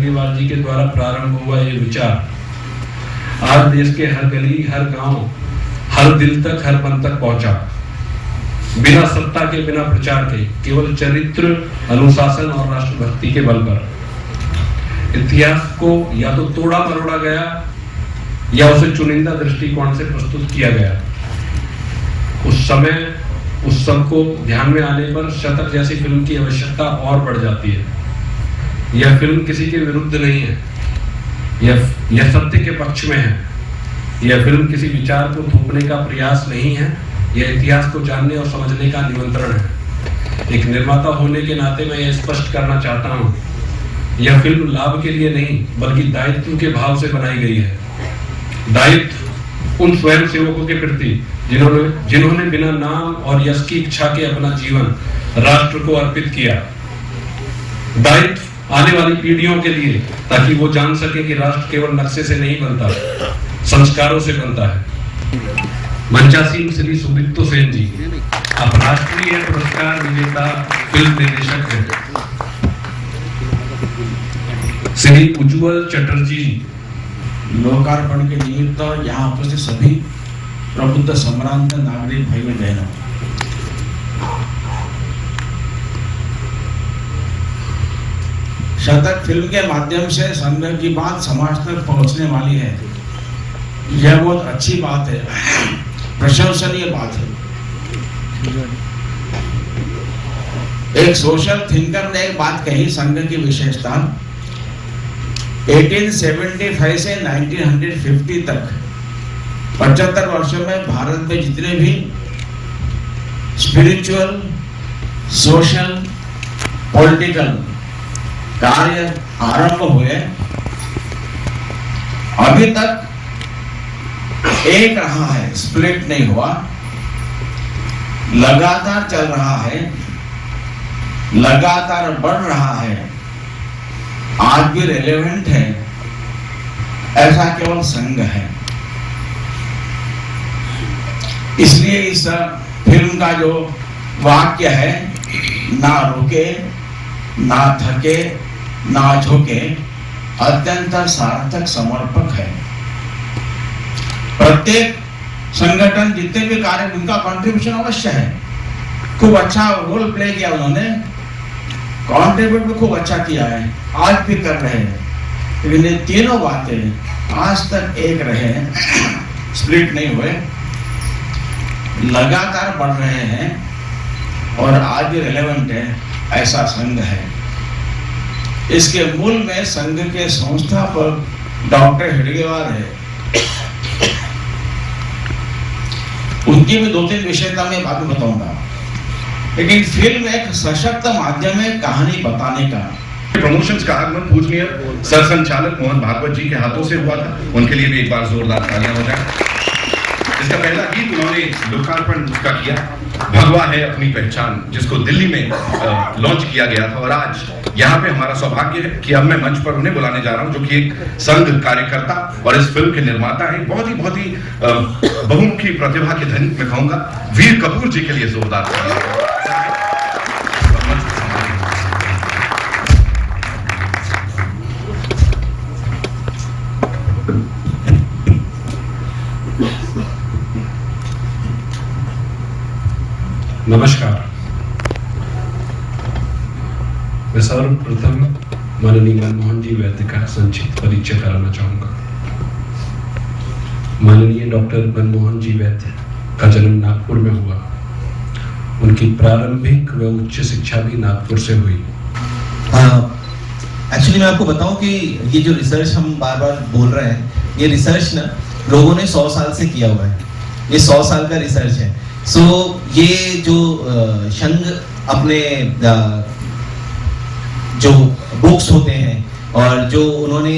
हेडगेवार जी के द्वारा प्रारंभ हुआ ये विचार आज देश के हर गली, हर गांव, हर दिल तक, हर मन तक पहुंचा। बिना सत्ता के, बिना प्रचार के, केवल चरित्र, अनुशासन और राष्ट्रभक्ति के बल पर इतिहास को या तो तोड़ा मरोड़ा गया या उसे चुनिंदा दृष्टिकोण से प्रस्तुत किया गया। उस समय उस सब को ध्यान में आने पर शतक जैसी फिल्म की आवश्यकता और बढ़ जाती है। यह फिल्म किसी के विरुद्ध नहीं है, यह सत्य के पक्ष में है। यह फिल्म किसी विचार को थोपने का प्रयास नहीं है, यह इतिहास को जानने और समझने का निमंत्रण है। एक निर्माता होने के नाते मैं यह स्पष्ट करना चाहता हूँ, यह फिल्म लाभ के लिए नहीं बल्कि दायित्व के भाव से बनाई गई है। दायित्व उन स्वयं सेवकों के प्रति जिन्होंने बिना नाम और यश की इच्छा के अपना जीवन राष्ट्र को अर्पित किया। दायित्व आने वाली पीढ़ियों के लिए, ताकि वो जान सके कि राष्ट्र केवल नक्शे से नहीं बनता, संस्कारों से बनता है। मंचासीन श्री सुदीप्तो सेन जी, आप राष्ट्रीय पुरस्कार विजेता फिल्म निर्देशक हैं। श्री उज्ज्वल चटर्जी जी, लोकार्पण के निमित्त यहाँ उपस्थित सभी प्रबुद्ध सम्रांत नागरिक भाई बहनों, शतक फिल्म के माध्यम से संघ की बात समाज तक पहुंचने वाली है। यह बहुत अच्छी बात है, प्रशंसनीय बात है। एक सोशल थिंकर ने एक बात कही, संघ की विशेषता 1875 से 1950 तक 75 वर्षों में भारत में जितने भी स्पिरिचुअल, सोशल, पॉलिटिकल कार्य आरंभ हुए, अभी तक एक रहा है, स्प्लिट नहीं हुआ, लगातार चल रहा है, लगातार बढ़ रहा है, आज भी रेलेवेंट है। ऐसा केवल संघ है। इसलिए इस फिल्म का जो वाक्य है, ना रुके, ना थके, ना झुके, अत्यंत सार्थक समर्पक है। प्रत्येक संगठन जितने भी कार्य, उनका कंट्रीब्यूशन अवश्य है। खूब अच्छा रोल प्ले किया उन्होंने, कंट्रीब्यूट भी खूब अच्छा किया है, आज भी कर रहे हैं। लेकिन ये तीनों बातें आज तक एक रहे, स्प्लिट नहीं हुए, लगातार बढ़ रहे हैं और आज भी रिलेवेंट है। ऐसा संघ है। इसके मूल में संघ के संस्थापक डॉक्टर हेडगेवार है। उनकी भी 2-3 विषयता में बाद में बताऊंगा, लेकिन फिल्म एक सशक्त माध्यम है कहानी बताने का। प्रमोशंस का आगमन पूजनीय सर संचालक मोहन भागवत जी के हाथों से हुआ था, उनके लिए भी एक बार जोरदार तालियां हो जाए। इसका पहला गीत उन्होंने लोकार्पण का किया, भगवा है अपनी पहचान, जिसको दिल्ली में लॉन्च किया गया था। और आज यहाँ पे हमारा सौभाग्य है कि अब मैं मंच पर उन्हें बुलाने जा रहा हूँ, जो कि एक संघ कार्यकर्ता और इस फिल्म के निर्माता है, बहुत ही बहुमुखी प्रतिभा के धनी मैं कहूंगा, वीर कपूर जी के लिए जोरदार तालियां। नमस्कार। मैं सर्वप्रथम माननीय मनमोहन जी वैद्य का संक्षिप्त परिचय कराना चाहूंगा। माननीय डॉक्टर मनमोहन जी वैद्य का जन्म नागपुर में हुआ। उनकी प्रारंभिक व उच्च शिक्षा भी नागपुर से हुई। एक्चुअली मैं आपको बताऊं कि ये जो रिसर्च हम बार बार बोल रहे हैं, ये रिसर्च ना लोगों ने 100 साल से किया हुआ है। ये 100 साल का रिसर्च है। सो ये जो संघ अपने जो बुक्स होते हैं और जो उन्होंने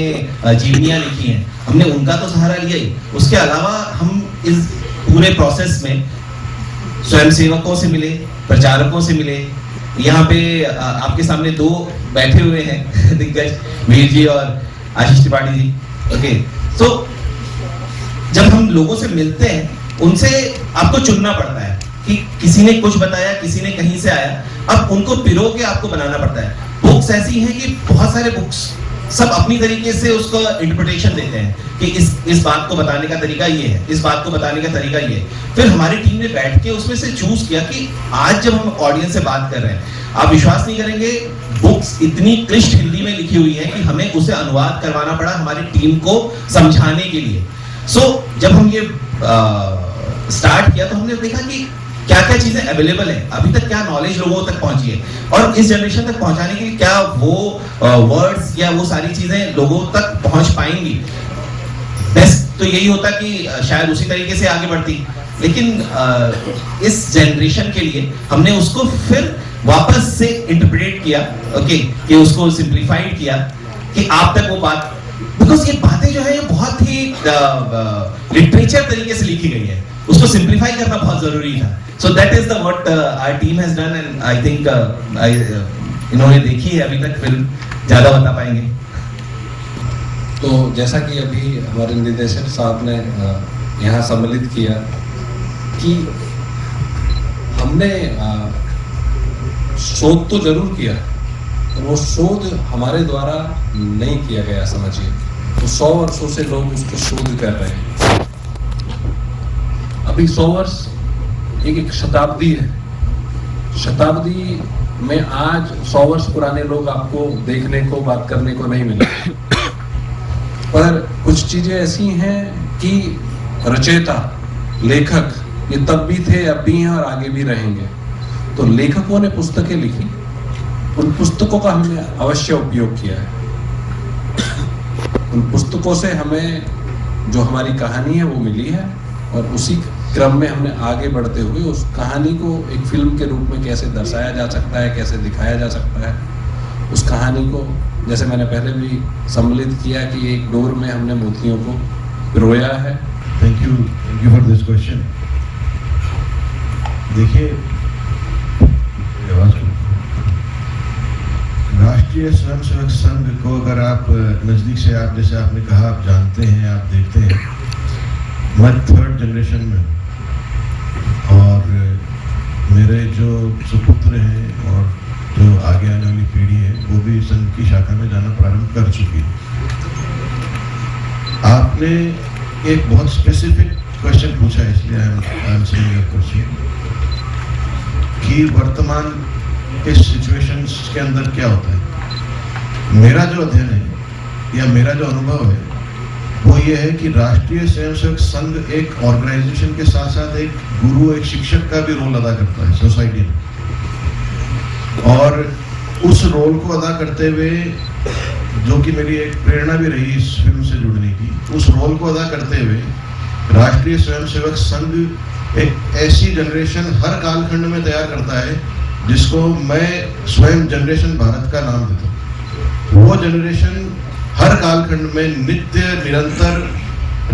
जीवनियाँ लिखी हैं, हमने उनका तो सहारा लिया ही, उसके अलावा हम इस पूरे प्रोसेस में स्वयंसेवकों से मिले, प्रचारकों से मिले। यहाँ पे आपके सामने 2 बैठे हुए हैं दिग्गज, वीर जी और आशीष त्रिपाठी जी। ओके, तो जब हम लोगों से मिलते हैं, उनसे आपको चुनना पड़ता है कि किसी ने कुछ बताया, किसी ने कहीं से आया, अब उनको पिरो के आपको बनाना पड़ता है। बुक्स ऐसी हैं कि बहुत सारे बुक्स सब अपनी तरीके से उसको इंटरप्रिटेशन देते हैं कि इस बात को बताने का तरीका ये है, इस बात को बताने का तरीका ये है। फिर हमारी टीम ने बैठ के उसमें से चूज किया कि आज जब हम ऑडियंस से बात कर रहे हैं, आप विश्वास नहीं करेंगे, बुक्स इतनी क्लिष्ट हिंदी में लिखी हुई है कि हमें उसे अनुवाद करवाना पड़ा हमारी टीम को समझाने के लिए। सो जब हम ये स्टार्ट किया तो हमने देखा कि क्या क्या चीजें अवेलेबल है, अभी तक क्या नॉलेज लोगों तक पहुंची है, और इस जनरेशन तक पहुंचाने के लिए क्या वो वर्ड्स या वो सारी चीजें लोगों तक पहुंच पाएंगी। बेस्ट तो यही होता कि शायद उसी तरीके से आगे बढ़ती, लेकिन इस जनरेशन के लिए हमने उसको फिर वापस से इंटरप्रेट किया, ओके, कि उसको सिंप्लीफाइड किया कि आप तक वो बात, बिकॉज ये बातें जो है ये बहुत ही लिटरेचर तरीके से लिखी गई है, उसको सिंप्लीफाई करना बहुत जरूरी था। So that is the what our team has done, and I think इन्होंने देखी है अभी तक फिल्म, ज्यादा बता पाएंगे। तो जैसा कि अभी हमारे निर्देशक साहब ने यहाँ सम्मिलित किया कि हमने शोध तो जरूर किया, और वो शोध हमारे द्वारा नहीं किया गया, समझिए। तो 100 वर्षों से लोग उसको शोध कर रहे हैं। अभी 100 वर्ष एक शताब्दी है। शताब्दी में आज 100 वर्ष पुराने लोग आपको देखने को, बात करने को नहीं मिले, पर कुछ चीजें ऐसी हैं कि रचयिता, लेखक ये तब भी थे, अब भी हैं और आगे भी रहेंगे। तो लेखकों ने पुस्तकें लिखी, उन पुस्तकों का हमने अवश्य उपयोग किया है। उन पुस्तकों से हमें जो हमारी कहानी है वो मिली है, और उसी क्रम में हमने आगे बढ़ते हुए उस कहानी को एक फिल्म के रूप में कैसे दर्शाया जा सकता है, कैसे दिखाया जा सकता है, उस कहानी को, जैसे मैंने पहले भी सम्मिलित किया कि एक डोर में हमने मोतियों को पिरोया है। Thank you for this question. देखिए, राष्ट्रीय स्वयंसेवक संघ को अगर आप नजदीक से, आप जैसे आपने कहा, आप जानते हैं, आप देखते हैं, मैं 3rd जनरेशन में, और मेरे जो सुपुत्र हैं और जो आगे आने वाली पीढ़ी है वो भी संघ की शाखा में जाना प्रारंभ कर चुकी है। आपने एक बहुत स्पेसिफिक क्वेश्चन पूछा है, इसलिए I am saying your question कि वर्तमान इस सिचुएशंस के अंदर क्या होता है। मेरा जो अध्ययन है या मेरा जो अनुभव है वो ये है कि राष्ट्रीय स्वयंसेवक संघ एक ऑर्गेनाइजेशन के साथ साथ एक गुरु, एक शिक्षक का भी रोल अदा करता है सोसाइटी में, और उस रोल को अदा करते हुए, जो कि मेरी एक प्रेरणा भी रही इस फिल्म से जुड़ने की, उस रोल को अदा करते हुए राष्ट्रीय स्वयंसेवक संघ एक ऐसी जनरेशन हर कालखंड में तैयार करता है जिसको मैं स्वयं जनरेशन भारत का नाम देता हूँ। वो जनरेशन हर कालखंड में नित्य निरंतर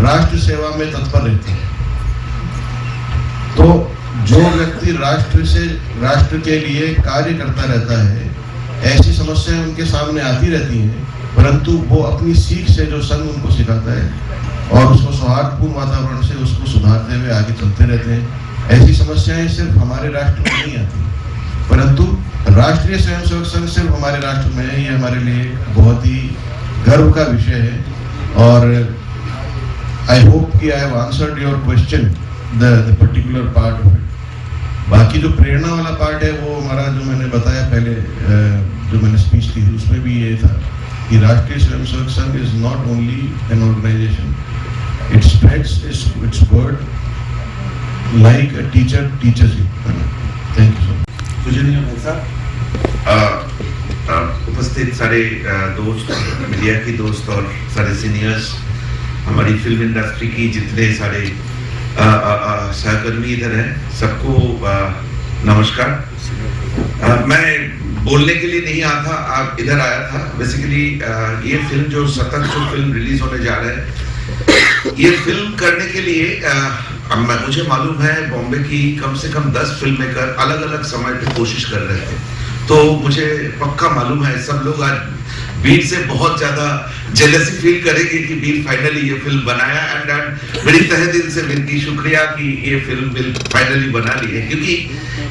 राष्ट्र सेवा में तत्पर रहती है। तो जो व्यक्ति राष्ट्र के लिए कार्य करता रहता है, ऐसी समस्याएं उनके सामने आती रहती हैं, परंतु वो अपनी सीख से जो संघ उनको सिखाता है और उसको सौहार्दपूर्ण वातावरण से उसको सुधारते हुए आगे चलते रहते हैं। ऐसी समस्याएं सिर्फ हमारे राष्ट्र में नहीं आती, परंतु राष्ट्रीय स्वयंसेवक संघ सिर्फ हमारे राष्ट्र में है। ये हमारे लिए बहुत ही गर्व का विषय है, और आई होप कि I have answered your question, the particular part of it. बाकी जो प्रेरणा वाला पार्ट है वो हमारा, जो मैंने बताया पहले, जो मैंने स्पीच दी थी उसमें भी ये था कि Rashtriya Swayamsevak Sangh is not only an organisation, it spreads its word like a teacher teachers you. Thank you sir. उपस्थित सारे दोस्त, मीडिया के दोस्त और सारे सीनियर्स, हमारी फिल्म इंडस्ट्री की जितने सारे सहकर्मी इधर हैं, सबको नमस्कार। मैं बोलने के लिए नहीं इधर आया था। बेसिकली ये फिल्म जो 27 जो फिल्म रिलीज होने जा रहा है, ये फिल्म करने के लिए मुझे मालूम है बॉम्बे की कम से कम 10 फिल्म मेकर अलग अलग समय पे कोशिश कर रहे थे। तो मुझे पक्का मालूम है सब लोग आज वीर से बहुत ज्यादा जेलसी फील करेंगे कि वीर फाइनली ये फिल्म बनाया, एंड बड़ी तहे दिल से वीर की शुक्रिया कि ये फिल्म फाइनली बना ली है, क्योंकि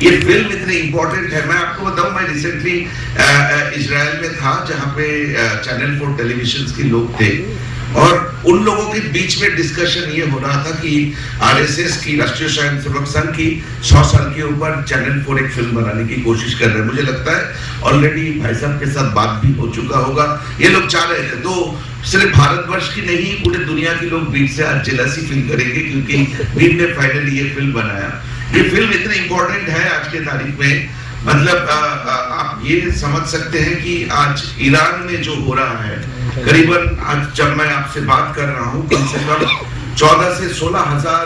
ये फिल्म इतनी इंपॉर्टेंट है। मैं आपको बताऊं, मैं रिसेंटली इजराइल में था जहां पे चैनल 4 टेलीविजन के लोग थे, और उन लोगों के बीच में डिस्कशन ये हो रहा था कि आरएसएस की, राष्ट्रीय स्वयंसेवक संघ की 100 साल के ऊपर चैनल 4 एक फिल्म बनाने की कोशिश कर रहे हैं। मुझे लगता है ऑलरेडी भाई साहब के साथ बात भी हो चुका होगा। ये लोग चाह रहे थे, तो सिर्फ भारतवर्ष की नहीं, पूरे दुनिया के लोग वीर से आज जेलसी फील करेंगे क्योंकि वीर ने फाइनली ये फिल्म बनाया। ये फिल्म इतनी इंपॉर्टेंट है आज के तारीख में, मतलब आप ये समझ सकते हैं कि आज ईरान में जो हो रहा है, करीबन आज जब मैं आपसे बात कर रहा हूँ, कम से कम 14 से 16 हजार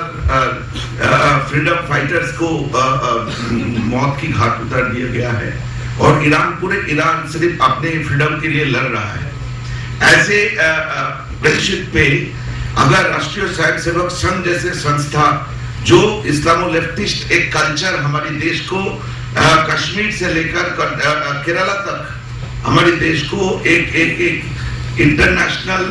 फ्रीडम फाइटर्स को मौत की घाट उतार दिया गया है, और पूरे ईरान सिर्फ अपने फ्रीडम के लिए लड़ रहा है। ऐसे परिस्थिति पे अगर राष्ट्रीय स्वयंसेवक संघ जैसे संस्था, जो इस्लामो लेफ्टिस्ट एक कल्चर हमारे देश को कश्मीर से लेकर केरला तक हमारे देश को एक इंटरनेशनल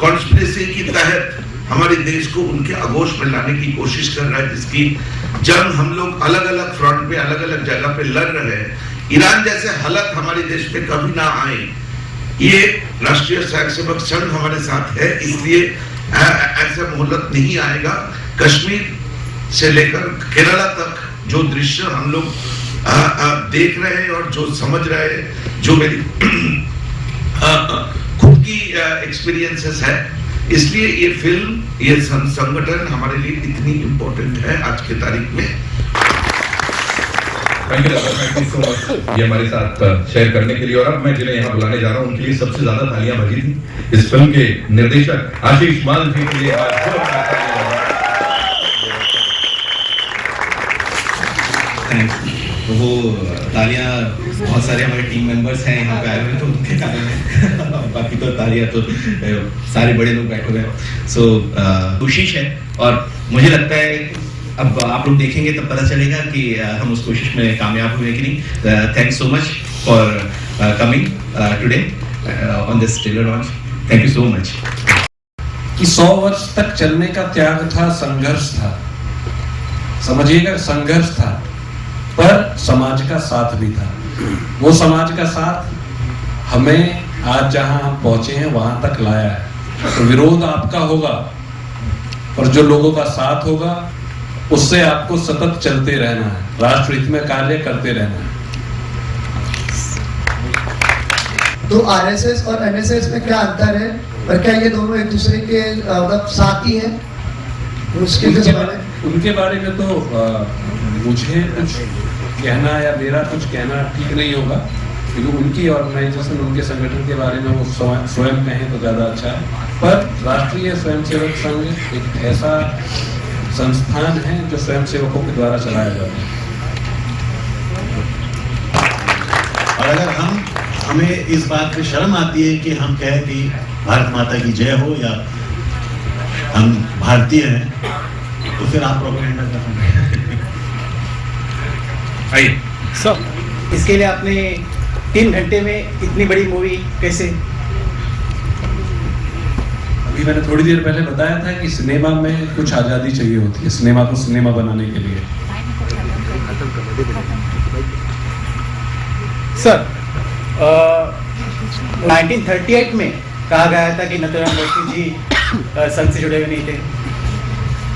कॉन्स्पिरेसी की तहत हमारे देश को उनके आगोश में लाने की कोशिश कर रहा है, जिसकी जंग हम लोग अलग अलग फ्रंट पे, अलग अलग जगह पे लड़ रहे हैं। ईरान जैसे हालत हमारे देश पे कभी ना आए, ये राष्ट्रीय स्वयंसेवक संघ हमारे साथ है, इसलिए ऐसा मोहलत नहीं आएगा। कश्मीर से लेकर केरला तक जो दृश्य हम लोग देख रहे हैं और जो समझ रहे हैं, जो मेरी खुद की एक्सपीरियंसेस है, इसलिए ये फिल्म, ये संगठन हमारे लिए इतनी इम्पोर्टेंट है आज के तारीख में। थैंक यू सो मच ये हमारे साथ शेयर करने के लिए। और अब मैं जिन्हें यहाँ बुलाने जा रहा हूँ उनके लिए सबसे ज्यादा तालियां बजी थी इस फिल्म के निर्देशक आशीष मान जी के लिए। वो तालियां बहुत सारे हमारे टीम मेंबर्स हैं यहाँ पे आए हुए, तो उनके कारण है। बाकी तो तालियां तो सारे बड़े लोग बैठे हुए हैं। सो कोशिश है, और मुझे लगता है अब आप लोग देखेंगे तब पता चलेगा कि हम उस कोशिश में कामयाब हुए कि नहीं। Thanks so much for coming today on this trailer launch. Thank you so much. कि 100 वर्ष तक चलने का त्याग था, संघर्ष था, समझिएगा संघर्ष था, पर समाज का साथ भी था। वो समाज का साथ हमें आज जहां हम पहुंचे हैं वहां तक लाया है। तो विरोध आपका होगा, पर जो लोगों का साथ होगा उससे आपको सतत चलते रहना है, राष्ट्र हित में कार्य करते रहना है। तो आरएसएस और एनएसएस में क्या अंतर है, और क्या ये दोनों एक दूसरे के मतलब साथी हैं? उनके बारे में तो मुझे कुछ कहना या मेरा कुछ कहना ठीक नहीं होगा, क्योंकि उनकी ऑर्गेनाइजेशन, उनके संगठन के बारे में वो स्वयं कहें तो ज़्यादा अच्छा है। पर राष्ट्रीय स्वयंसेवक संघ एक ऐसा संस्थान है जो स्वयंसेवकों के द्वारा चलाया जाता है। और अगर हमें इस बात पे शर्म आती है कि हम कहें कि भारत माता की जय हो या हम भारतीय हैं, तो फिर आप प्रोपेगेंडा कर रहे हैं। आइए सब इसके लिए आपने 3 घंटे में इतनी बड़ी मूवी कैसे? अभी मैंने थोड़ी देर पहले बताया था कि सिनेमा में कुछ आज़ादी चाहिए होती है, सिनेमा को सिनेमा बनाने के लिए। सर 1938 में कहा गया था कि नाथूराम गोडसे जी संघ से जुड़े हुए नहीं थे।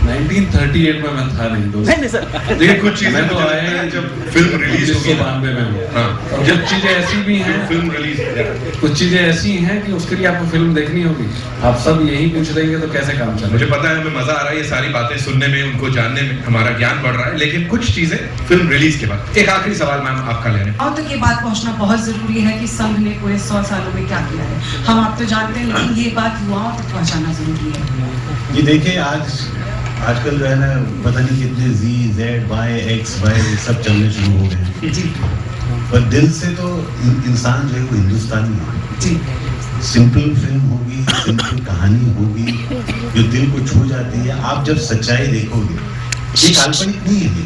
1938 में मैं था नहीं दोस्त। नहीं सर, देखिए कुछ चीजें मैं तो मुझे आया लगता है जब फिल्म रिलीज होगी ना, 1992 में हूँ। हाँ। और जब चीजें ऐसी भी हैं, फिल्म रिलीज कुछ चीजें ऐसी हैं कि उसके लिए आपको फिल्म देखनी होगी। आप सब यही पूछ रही है तो कैसे काम चले? मुझे पता है हमें मजा आ रहा है ये सारी बातें सुनने में, उनको जानने में, हमारा ज्ञान बढ़ रहा है, लेकिन कुछ चीजें फिल्म रिलीज के बाद। एक आखिरी सवाल मैम आपका ले रहे हैं। और तक ये बात पहुंचना बहुत जरूरी है कि संघ ने पूरे 100 सालों में क्या किया है। हम आप तो जानते हैं, लेकिन ये बात युवाओं तक पहुंचाना जरूरी है। ये देखिए आजकल जो है ना, पता नहीं कितने Z, Y, X, Y सब चलने शुरू हो गए हैं। जी पर दिल से तो इंसान जो है वो हिंदुस्तानी है। जी, सिंपल फिल्म होगी, सिंपल कहानी होगी जो दिल को छू जाती है। आप जब सच्चाई देखोगे, ये काल्पनिक नहीं है,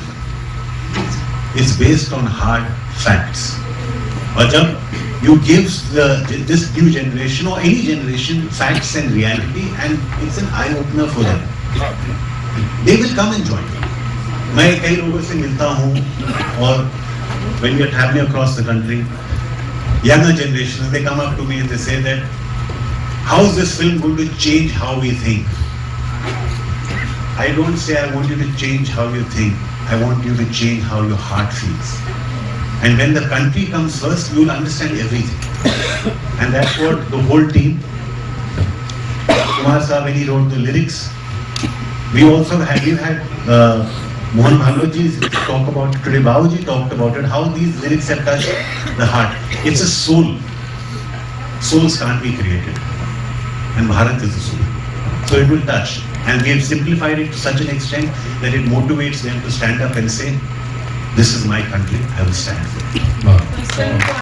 it's based on hard facts. और जब you give this new generation or any generation facts and reality, and it's an eye opener for them. They will come and join. मैं कई लोगों से मिलता हूँ और when we are traveling across the country, younger generations, they come up to me and they say that, how is this film going to change how we think? I don't say I want you to change how you think. I want you to change how your heart feels. And when the country comes first, you will understand everything. And that's what the whole team, Kumar Saab, when he wrote the lyrics, we also had, Mohan Bhagwatji talk about it, today Babuji talked about it, how these lyrics have touched the heart. It's a soul. Souls can't be created. And Bharat is a soul. So it will touch. And we have simplified it to such an extent that it motivates them to stand up and say, this is my country, I will stand for it.